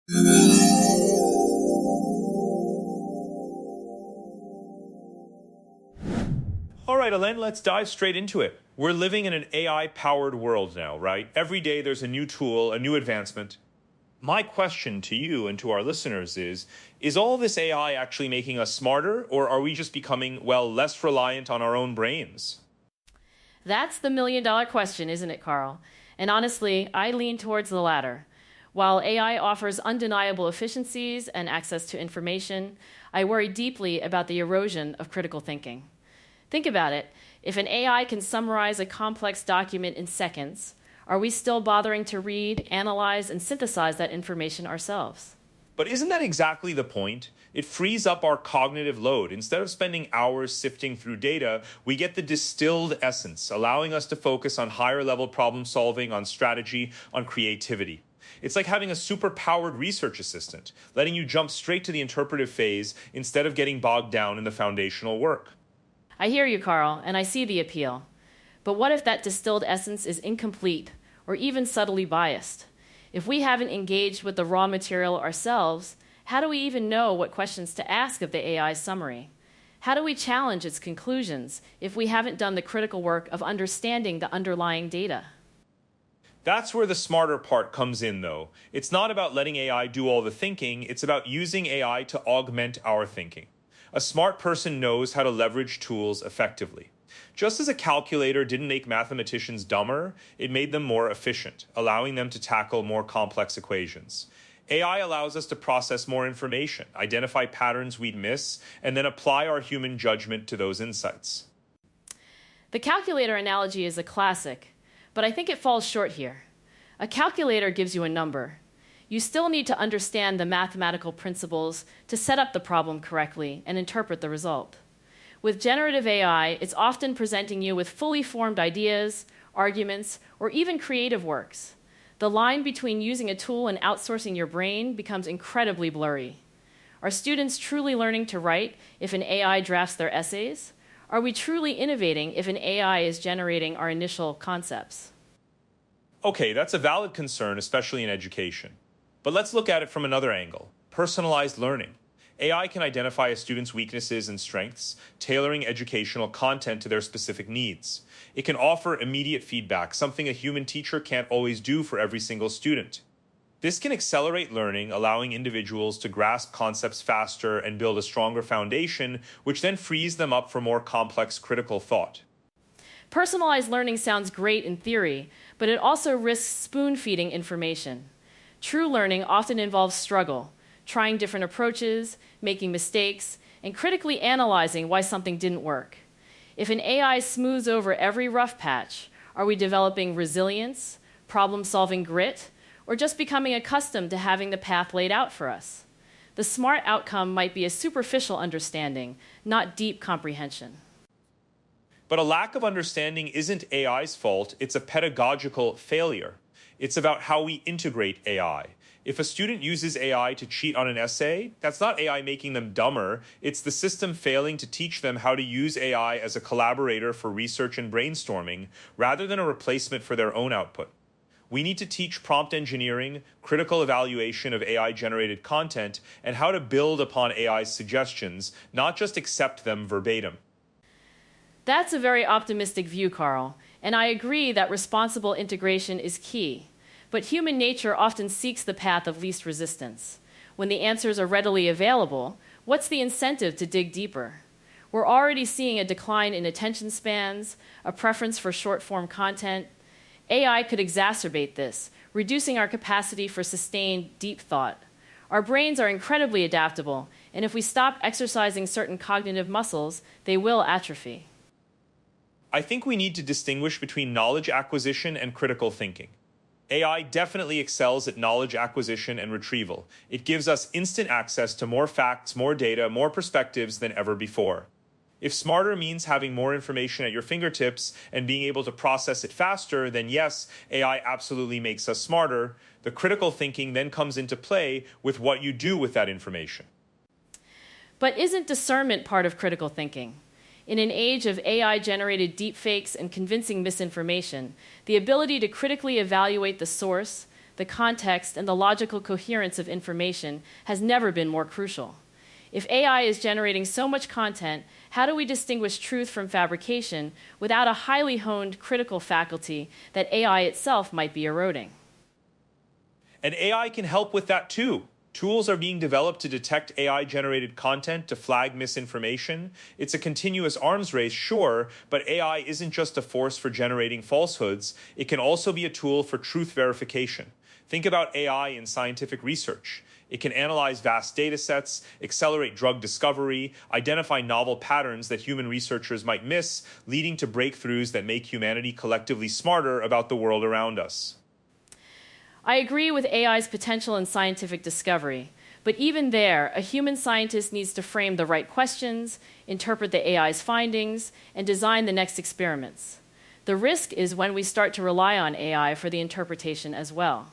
All right, Alen, let's dive straight into it. We're living in an AI-powered world now, right? Every day there's a new tool, a new advancement. My question to you and to our listeners is all this AI actually making us smarter, or are we just becoming, well, less reliant on our own brains? That's the million-dollar question, isn't it, Carl? And honestly, I lean towards the latter. While AI offers undeniable efficiencies and access to information, I worry deeply about the erosion of critical thinking. Think about it. If an AI can summarize a complex document in seconds, are we still bothering to read, analyze, and synthesize that information ourselves? But isn't that exactly the point? It frees up our cognitive load. Instead of spending hours sifting through data, we get the distilled essence, allowing us to focus on higher-level problem solving, on strategy, on creativity. It's like having a super-powered research assistant, letting you jump straight to the interpretive phase instead of getting bogged down in the foundational work. I hear you, Carl, and I see the appeal. But what if that distilled essence is incomplete or even subtly biased? If we haven't engaged with the raw material ourselves, how do we even know what questions to ask of the AI's summary? How do we challenge its conclusions if we haven't done the critical work of understanding the underlying data? That's where the smarter part comes in, though. It's not about letting AI do all the thinking, it's about using AI to augment our thinking. A smart person knows how to leverage tools effectively. Just as a calculator didn't make mathematicians dumber, it made them more efficient, allowing them to tackle more complex equations. AI allows us to process more information, identify patterns we'd miss, and then apply our human judgment to those insights. The calculator analogy is a classic, but I think it falls short here. A calculator gives you a number. You still need to understand the mathematical principles to set up the problem correctly and interpret the result. With generative AI, it's often presenting you with fully formed ideas, arguments, or even creative works. The line between using a tool and outsourcing your brain becomes incredibly blurry. Are students truly learning to write if an AI drafts their essays? Are we truly innovating if an AI is generating our initial concepts? Okay, that's a valid concern, especially in education. But let's look at it from another angle: personalized learning. AI can identify a student's weaknesses and strengths, tailoring educational content to their specific needs. It can offer immediate feedback, something a human teacher can't always do for every single student. This can accelerate learning, allowing individuals to grasp concepts faster and build a stronger foundation, which then frees them up for more complex critical thought. Personalized learning sounds great in theory, but it also risks spoon-feeding information. True learning often involves struggle, trying different approaches, making mistakes, and critically analyzing why something didn't work. If an AI smooths over every rough patch, are we developing resilience, problem-solving grit, or just becoming accustomed to having the path laid out for us? The smart outcome might be a superficial understanding, not deep comprehension. But a lack of understanding isn't AI's fault, it's a pedagogical failure. It's about how we integrate AI. If a student uses AI to cheat on an essay, that's not AI making them dumber, it's the system failing to teach them how to use AI as a collaborator for research and brainstorming, rather than a replacement for their own output. We need to teach prompt engineering, critical evaluation of AI-generated content, and how to build upon AI's suggestions, not just accept them verbatim. That's a very optimistic view, Carl, and I agree that responsible integration is key. But human nature often seeks the path of least resistance. When the answers are readily available, what's the incentive to dig deeper? We're already seeing a decline in attention spans, a preference for short-form content. AI could exacerbate this, reducing our capacity for sustained, deep thought. Our brains are incredibly adaptable, and if we stop exercising certain cognitive muscles, they will atrophy. I think we need to distinguish between knowledge acquisition and critical thinking. AI definitely excels at knowledge acquisition and retrieval. It gives us instant access to more facts, more data, more perspectives than ever before. If smarter means having more information at your fingertips and being able to process it faster, then yes, AI absolutely makes us smarter. The critical thinking then comes into play with what you do with that information. But isn't discernment part of critical thinking? In an age of AI-generated deepfakes and convincing misinformation, the ability to critically evaluate the source, the context, and the logical coherence of information has never been more crucial. If AI is generating so much content, how do we distinguish truth from fabrication without a highly honed critical faculty that AI itself might be eroding? And AI can help with that too. Tools are being developed to detect AI-generated content to flag misinformation. It's a continuous arms race, sure, but AI isn't just a force for generating falsehoods. It can also be a tool for truth verification. Think about AI in scientific research. It can analyze vast data sets, accelerate drug discovery, identify novel patterns that human researchers might miss, leading to breakthroughs that make humanity collectively smarter about the world around us. I agree with AI's potential in scientific discovery, but even there, a human scientist needs to frame the right questions, interpret the AI's findings, and design the next experiments. The risk is when we start to rely on AI for the interpretation as well.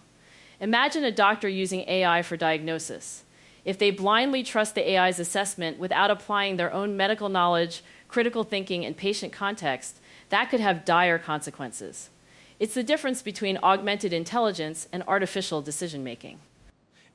Imagine a doctor using AI for diagnosis. If they blindly trust the AI's assessment without applying their own medical knowledge, critical thinking, and patient context, that could have dire consequences. It's the difference between augmented intelligence and artificial decision-making.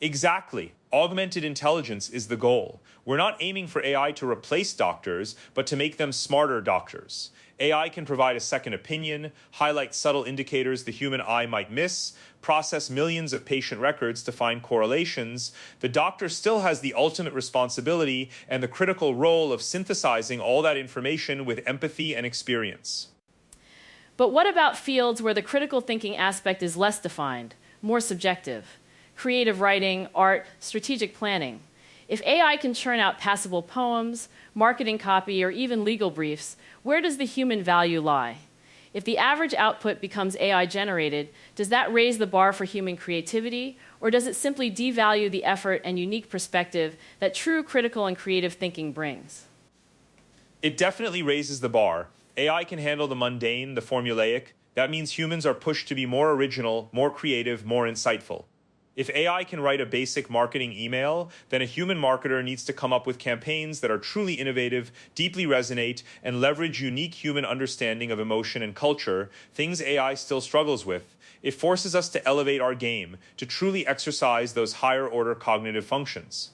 Exactly. Augmented intelligence is the goal. We're not aiming for AI to replace doctors, but to make them smarter doctors. AI can provide a second opinion, highlight subtle indicators the human eye might miss, process millions of patient records to find correlations. The doctor still has the ultimate responsibility and the critical role of synthesizing all that information with empathy and experience. But what about fields where the critical thinking aspect is less defined, more subjective? Creative writing, art, strategic planning. If AI can churn out passable poems, marketing copy, or even legal briefs, where does the human value lie? If the average output becomes AI-generated, does that raise the bar for human creativity, or does it simply devalue the effort and unique perspective that true critical and creative thinking brings? It definitely raises the bar. AI can handle the mundane, the formulaic. That means humans are pushed to be more original, more creative, more insightful. If AI can write a basic marketing email, then a human marketer needs to come up with campaigns that are truly innovative, deeply resonate, and leverage unique human understanding of emotion and culture, things AI still struggles with. It forces us to elevate our game, to truly exercise those higher-order cognitive functions.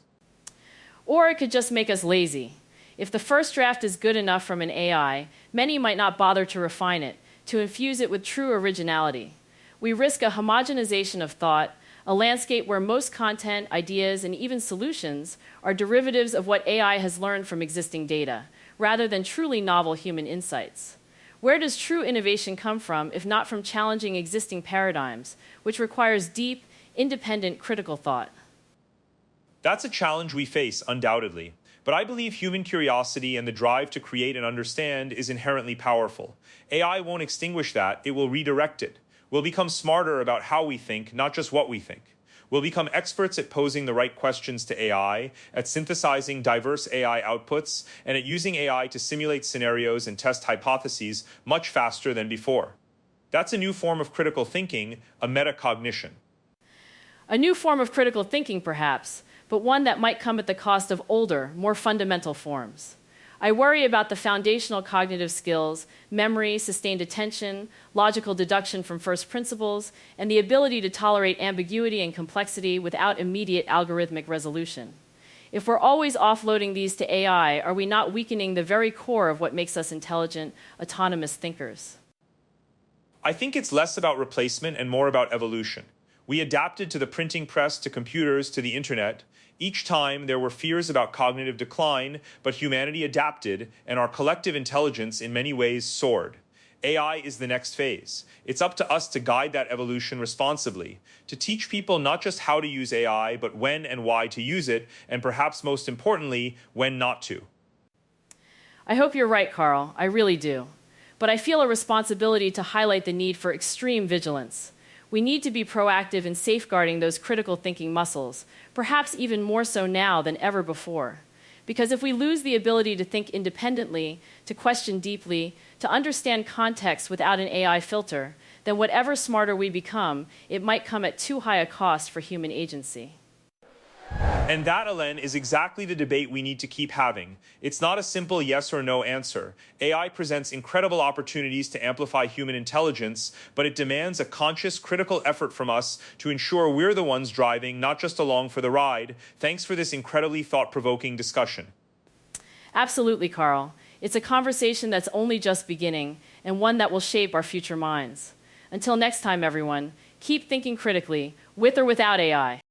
Or it could just make us lazy. If the first draft is good enough from an AI, many might not bother to refine it, to infuse it with true originality. We risk a homogenization of thought, a landscape where most content, ideas, and even solutions are derivatives of what AI has learned from existing data, rather than truly novel human insights. Where does true innovation come from if not from challenging existing paradigms, which requires deep, independent, critical thought? That's a challenge we face, undoubtedly. But I believe human curiosity and the drive to create and understand is inherently powerful. AI won't extinguish that, it will redirect it. We'll become smarter about how we think, not just what we think. We'll become experts at posing the right questions to AI, at synthesizing diverse AI outputs, and at using AI to simulate scenarios and test hypotheses much faster than before. That's a new form of critical thinking, a metacognition. A new form of critical thinking, perhaps, but one that might come at the cost of older, more fundamental forms. I worry about the foundational cognitive skills, memory, sustained attention, logical deduction from first principles, and the ability to tolerate ambiguity and complexity without immediate algorithmic resolution. If we're always offloading these to AI, are we not weakening the very core of what makes us intelligent, autonomous thinkers? I think it's less about replacement and more about evolution. We adapted to the printing press, to computers, to the internet. Each time there were fears about cognitive decline, but humanity adapted, and our collective intelligence in many ways soared. AI is the next phase. It's up to us to guide that evolution responsibly, to teach people not just how to use AI, but when and why to use it, and perhaps most importantly, when not to. I hope you're right, Carl. I really do. But I feel a responsibility to highlight the need for extreme vigilance. We need to be proactive in safeguarding those critical thinking muscles, perhaps even more so now than ever before. Because if we lose the ability to think independently, to question deeply, to understand context without an AI filter, then whatever smarter we become, it might come at too high a cost for human agency. And that, Alen, is exactly the debate we need to keep having. It's not a simple yes or no answer. AI presents incredible opportunities to amplify human intelligence, but it demands a conscious, critical effort from us to ensure we're the ones driving, not just along for the ride. Thanks for this incredibly thought-provoking discussion. Absolutely, Carl. It's a conversation that's only just beginning, and one that will shape our future minds. Until next time, everyone, keep thinking critically, with or without AI.